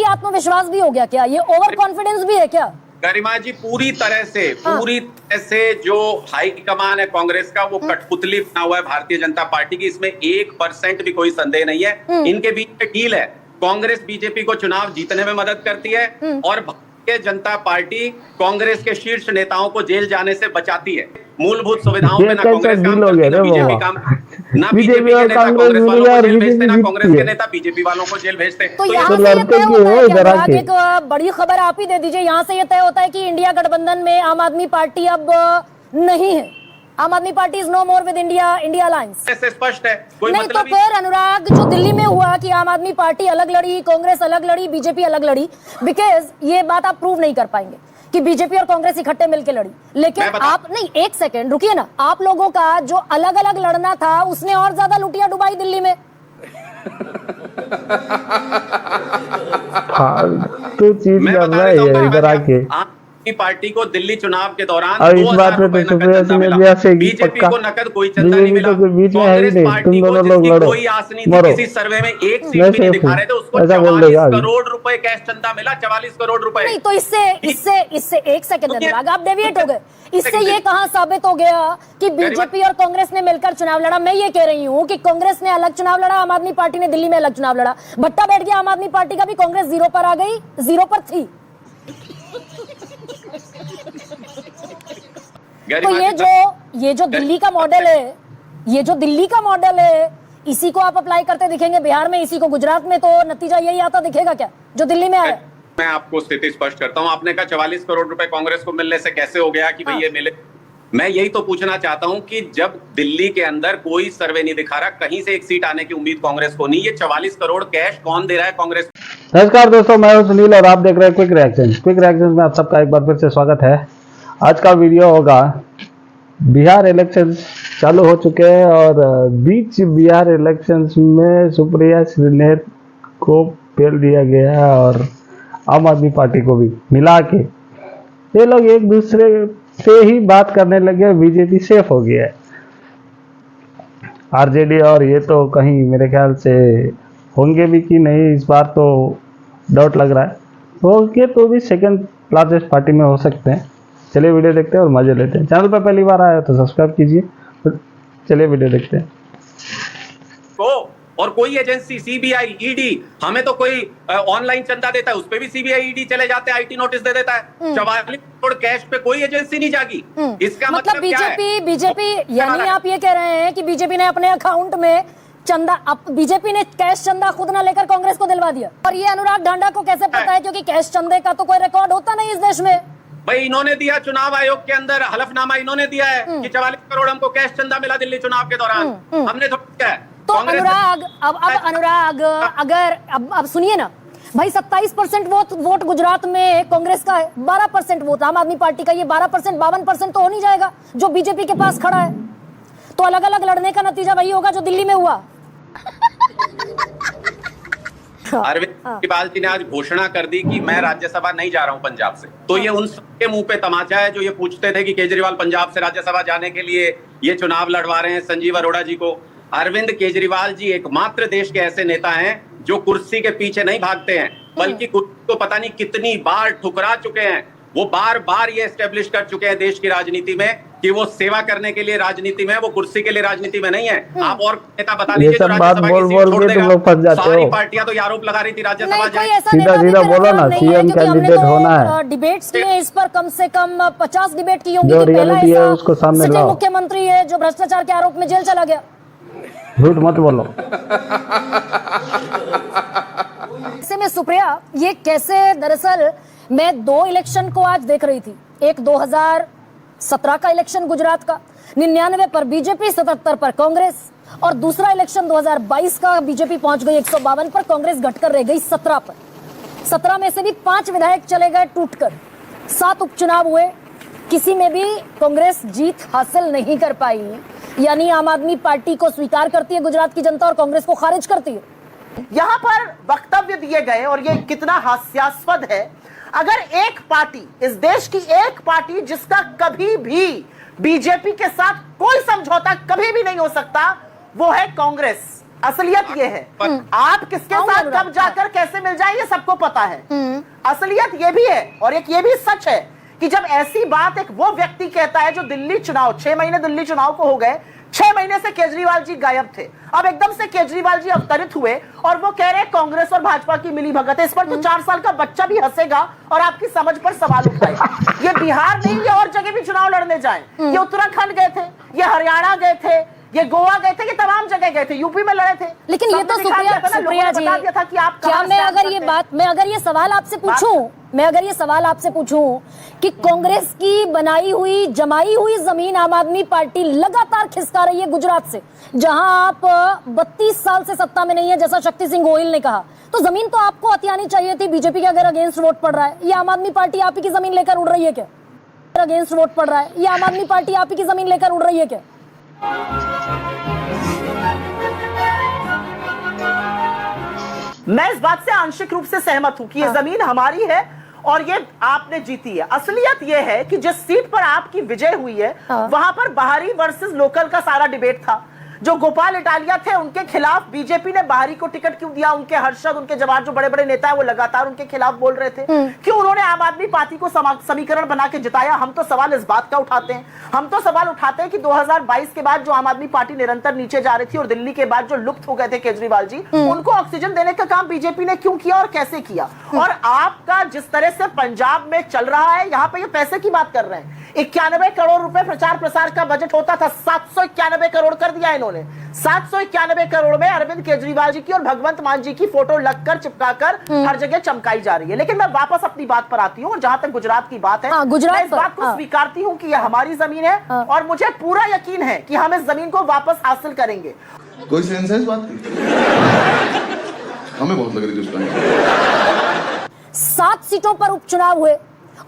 आत्मविश्वास भी हो गया क्या? ये ओवर कॉन्फिडेंस भी है क्या? गरिमा जी पूरी तरह से जो हाई कमान है कांग्रेस का वो कठपुतली बना हुआ है भारतीय जनता पार्टी की। इसमें 1% भी कोई संदेह नहीं है। इनके बीच में डील है। कांग्रेस बीजेपी को चुनाव जीतने में मदद करती है और भारतीय जनता पार्टी कांग्रेस के शीर्ष नेताओं को जेल जाने से बचाती है। मूलभूत सुविधाओं पे ना कांग्रेस काम करती, ना बीजेपी काम, ना बीजेपी के नेता कांग्रेस वालों को जेल भेजते, ना कांग्रेस के नेता बीजेपी वालों को जेल भेजते। तो यहाँ से ये तय होता है कि अनुराग, एक बड़ी खबर आप ही दे दीजिए। यहाँ से ये तय होता है कि इंडिया गठबंधन में आम आदमी पार्टी अब नहीं है। Aam Aadmi Party is no more with India alliance. ऐसे स्पष्ट है, कोई नहीं मतलब तो फिर अनुराग, जो दिल्ली में हुआ कि आम आदमी पार्टी अलग लड़ी, कांग्रेस अलग लड़ी, बीजेपी अलग लड़ी, बिकॉज ये बात आप प्रूव नहीं कर पाएंगे कि बीजेपी और कांग्रेस इकट्ठे मिलकर लड़ी। लेकिन आप नहीं, एक सेकेंड रुकिए ना, आप लोगों का जो अलग अलग लड़ना था उसने और ज्यादा लुटिया डुबाई दिल्ली में। तो चीज कर रहा है इधर आके पार्टी को दिल्ली चुनाव के दौरान और इस बात में तो सुप्रिया से बीजेपी को नकद कोई चंदा नहीं मिला। बीच में है ही नहीं, तुम दोनों लोग लड़ो, कोई आस नहीं थी, किसी सर्वे में एक सीट भी नहीं दिखा रहे थे, उसको 44 करोड़ रुपए कैश चंदा मिला। 44 करोड़ रुपए। नहीं तो इससे एक सेकंड अनुराग, आप डेविएट हो गए। इससे ये कहां साबित हो गया कि बीजेपी और कांग्रेस ने मिलकर चुनाव लड़ा? मैं ये कह रही हूँ कि कांग्रेस ने अलग चुनाव लड़ा, आम आदमी पार्टी ने दिल्ली में अलग चुनाव लड़ा। भट्टा बैठ गया आम आदमी पार्टी का भी, कांग्रेस जीरो पर आ गई, जीरो पर थी। तो ये जो दिल्ली का मॉडल है, ये जो दिल्ली का मॉडल है, इसी को आप अप्लाई करते दिखेंगे बिहार में, इसी को गुजरात में, तो नतीजा यही आता दिखेगा क्या जो दिल्ली में आया? मैं आपको स्थिति स्पष्ट करता हूं। आपने कहा 44 करोड़ रुपए कांग्रेस को मिलने से कैसे हो गया कि भाई ये मिले। मैं यही तो पूछना चाहता हूं कि जब दिल्ली के अंदर कोई सर्वे नहीं दिखा रहा, कहीं से एक सीट आने की उम्मीद कांग्रेस को नहीं, ये 44 करोड़ कैश कौन दे रहा है कांग्रेस? नमस्कार दोस्तों, मैं हूं सुनील और आप देख रहे हैं क्विक रिएक्शन में आप सबका एक बार फिर से स्वागत है। आज का वीडियो होगा, बिहार इलेक्शंस चालू हो चुके हैं और बीच बिहार इलेक्शंस में सुप्रिया श्रीनेत को फेल दिया गया है और आम आदमी पार्टी को भी मिला के ये लोग एक दूसरे से ही बात करने लगे। बीजेपी सेफ हो गया है, आरजेडी और ये तो कहीं मेरे ख्याल से होंगे भी कि नहीं, इस बार तो डाउट लग रहा है। होंगे तो भी सेकंड लार्जेस्ट पार्टी में हो सकते हैं। चलिए वीडियो देखते हैं और मजे लेते हैं। चैनल पर पहली बार आया तो सब्सक्राइब कीजिए। तो चलिए वीडियो देखते हैं। और कोई एजेंसी सीबीआई ईडी हमें तो कोई ऑनलाइन चंदा देता है, उस पे भी सीबीआई ईडी चले जाते हैं, आईटी नोटिस दे देता है। 44 करोड़ कैश पे कोई एजेंसी नहीं जागी। इसका मतलब बीजेपी यानी आप ये कह रहे हैं कि बीजेपी ने अपने अकाउंट में चंदा, बीजेपी ने कैश चंदा खुद ना लेकर कांग्रेस को दिलवा दिया। और ये अनुराग ढांडा को कैसे पता है? क्योंकि कैश चंदे का तो कोई रिकॉर्ड होता नहीं इस देश में। भाई इन्होंने दिया, चुनाव आयोग के अंदर हलफनामा इन्होंने दिया है कि 44 करोड़ हमको कैश चंदा मिला दिल्ली चुनाव के दौरान। हमने तो क्या है तो अनुराग, अब अनुराग अगर अब सुनिए ना भाई, 27% वोट गुजरात में कांग्रेस का है, 12% वोट आम आदमी पार्टी का। ये 12% 52% तो हो नहीं जाएगा जो बीजेपी के पास खड़ा है। तो अलग अलग लड़ने का नतीजा वही होगा जो दिल्ली में हुआ। अरविंद केजरीवाल जी ने आज घोषणा कर दी कि मैं राज्यसभा नहीं जा रहा हूं पंजाब से। तो ये उन सबके मुंह पे तमाचा है जो ये पूछते थे कि केजरीवाल पंजाब से राज्यसभा जाने के लिए ये चुनाव लड़वा रहे हैं संजीव अरोड़ा जी को। अरविंद केजरीवाल जी एकमात्र देश के ऐसे नेता हैं जो कुर्सी के पीछे नहीं भागते हैं, बल्कि कुर्सी को पता नहीं कितनी बार ठुकरा चुके हैं। वो बार बार ये एस्टेब्लिश कर चुके हैं देश की राजनीति में कि वो सेवा करने के लिए राजनीति में, वो कुर्सी के लिए राजनीति में नहीं है। आप और नेता बता दीजिए जो राज्यसभा की सीट छोड़ देगा। सारी पार्टियां तो आरोप लगा रही थी राज्यसभा जाए। सीधा बोलो ना, सीएम कैंडिडेट होना है। डिबेट्स किए इस पर, कम से कम 50 डिबेट की होंगी। जो रियलिटी है उसको सामने लाओ। मुख्यमंत्री है जो भ्रष्टाचार के आरोप में जेल चला गया। झूठ मत बोलो। ऐसे में सुप्रिया, ये कैसे, दरअसल मैं 2 इलेक्शन को आज देख रही थी। एक 2017 का इलेक्शन गुजरात का, 99 पर बीजेपी, 77 पर कांग्रेस। और दूसरा इलेक्शन 2022 का, बीजेपी पहुंच गई 152 पर, कांग्रेस घटकर रह गई 17 पर। 17 में से भी 5 विधायक चले गए टूटकर। 7 उपचुनाव हुए, किसी में भी कांग्रेस जीत हासिल नहीं कर पाई। यानी आम आदमी पार्टी को स्वीकार करती है गुजरात की जनता और कांग्रेस को खारिज करती है। यहां पर वक्तव्य दिए गए और ये कितना हास्यास्पद है। अगर एक पार्टी, इस देश की एक पार्टी जिसका कभी भी बीजेपी के साथ कोई समझौता कभी भी नहीं हो सकता, वो है कांग्रेस। असलियत ये है, आप किसके साथ कब जाकर कैसे मिल जाए ये सबको पता है। असलियत ये भी है और एक ये भी सच है कि जब ऐसी बात एक वो व्यक्ति कहता है जो दिल्ली चुनाव 6 महीने दिल्ली चुनाव को हो गए, 6 महीने से केजरीवाल जी गायब थे, अब एकदम से केजरीवाल जी अवतरित हुए और वो कह रहे हैं कांग्रेस और भाजपा की मिली भगत है। इस पर तो 4 साल का बच्चा भी हंसेगा और आपकी समझ पर सवाल उठाएगा। ये बिहार नहीं, ये और जगह भी चुनाव लड़ने जाए, ये उत्तराखंड गए थे, ये हरियाणा गए थे, ये गोवा गए थे, ये तमाम जगह गए थे, यूपी में लड़े थे। लेकिन ये तो सुप्रिया जी, क्या मैं अगर ये सवाल आपसे पूछूं कि कांग्रेस की बनाई हुई जमाई हुई जमीन आम आदमी पार्टी लगातार खिसका रही है गुजरात से, जहां आप 32 साल से सत्ता में नहीं है, जैसा शक्ति सिंह गोहिल ने कहा, तो जमीन तो आपको हथियानी चाहिए थी। बीजेपी के अगर अगेंस्ट वोट पड़ रहा है, ये आम आदमी पार्टी आप ही की जमीन लेकर उड़ रही है क्या? अगेंस्ट वोट पड़ रहा है, ये आम आदमी पार्टी आप ही की जमीन लेकर उड़ रही है क्या? मैं इस बात से आंशिक रूप से सहमत हूं कि ये जमीन हमारी है और ये आपने जीती है। असलियत ये है कि जिस सीट पर आपकी विजय हुई है वहां पर बाहरी वर्सेस लोकल का सारा डिबेट था। जो गोपाल इटालिया थे उनके खिलाफ बीजेपी ने बाहरी को टिकट क्यों दिया? उनके हर्षद, उनके जवाब, जो बड़े बड़े नेता है वो लगातार उनके खिलाफ बोल रहे थे। क्यों उन्होंने आम आदमी पार्टी को समीकरण बना के जिताया? हम तो सवाल इस बात का उठाते हैं, कि 2022 के बाद जो आम आदमी पार्टी निरंतर नीचे जा रही थी और दिल्ली के बाद जो लुप्त हो गए थे केजरीवाल जी, उनको ऑक्सीजन देने का काम बीजेपी ने क्यों किया और कैसे किया? और आपका जिस तरह से पंजाब में चल रहा है, यहाँ पे ये पैसे की बात कर रहे हैं, 91 करोड़ रुपए प्रचार प्रसार का बजट होता था, 791 करोड़ कर दिया इन्होंने। 791 करोड़ में अरविंद केजरीवाल जी की और भगवंत मान जी की फोटो लगकर चिपकाकर हर जगह चमकाई जा रही है। लेकिन मैं वापस अपनी बात पर आती हूँ और जहां तक गुजरात की बात है, मैं इस बात को स्वीकारती हूँ कि यह हमारी जमीन है और मुझे पूरा यकीन है कि हम इस जमीन को वापस हासिल करेंगे। कोई सेंस है इस बात की? हमें बहुत लग रही थी। 7 सीटों पर उपचुनाव हुए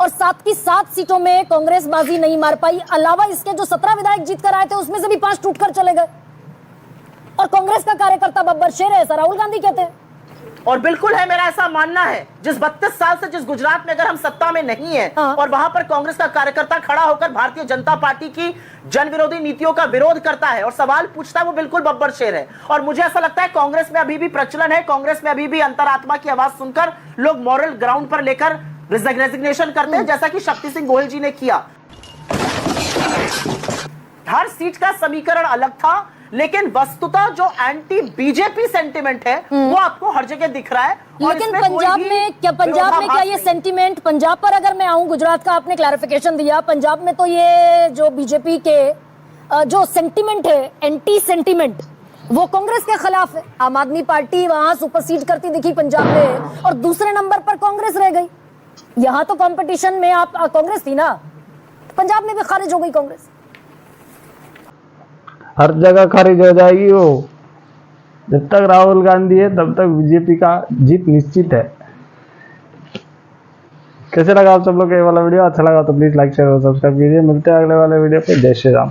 और 7 की 7 सीटों में कांग्रेस बाजी नहीं मार पाई। अलावा इसके जो 17 विधायक जीत कर आए थे उसमें से भी 5 टूटकर चले गए और कांग्रेस का कार्यकर्ता बब्बर शेर है, ऐसा राहुल गांधी कहते हैं। और बिल्कुल है, मेरा ऐसा मानना है, जिस 32 साल से जिस गुजरात में अगर हम सत्ता में नहीं है और वहां पर कांग्रेस का कार्यकर्ता खड़ा होकर भारतीय जनता पार्टी की जन विरोधी नीतियों का विरोध करता है और सवाल पूछता है, वो बिल्कुल बब्बर शेर है। और मुझे ऐसा लगता है कांग्रेस में अभी भी प्रचलन है, कांग्रेस में अभी भी अंतरात्मा की आवाज सुनकर लोग मॉरल ग्राउंड पर लेकर रेजिग्नेशन करते हैं, जैसा कि शक्ति सिंह गोहिल जी ने किया। हर सीट का समीकरण अलग था, लेकिन वस्तुतः जो एंटी बीजेपी सेंटिमेंट है वो आपको हर जगह दिख रहा है। लेकिन पंजाब में क्या ये सेंटिमेंट, पंजाब पर अगर मैं आऊं, गुजरात का आपने क्लैरिफिकेशन दिया, पंजाब में तो ये जो बीजेपी के जो सेंटिमेंट है, एंटी सेंटिमेंट, वो कांग्रेस के खिलाफ है। आम आदमी पार्टी वहां सुपरसीड करती दिखी पंजाब में और दूसरे नंबर पर कांग्रेस रह गई। यहां तो कंपटीशन में आप कांग्रेस थी ना, पंजाब में भी खारिज हो गई कांग्रेस। हर जगह खारिज हो जाएगी वो। जब तक राहुल गांधी है तब तक बीजेपी का जीत निश्चित है। कैसे लगा आप सब लोग ये वाला वीडियो? अच्छा लगा तो प्लीज लाइक शेयर और सब्सक्राइब कीजिए। मिलते हैं अगले वाले वीडियो पे। जय श्री राम।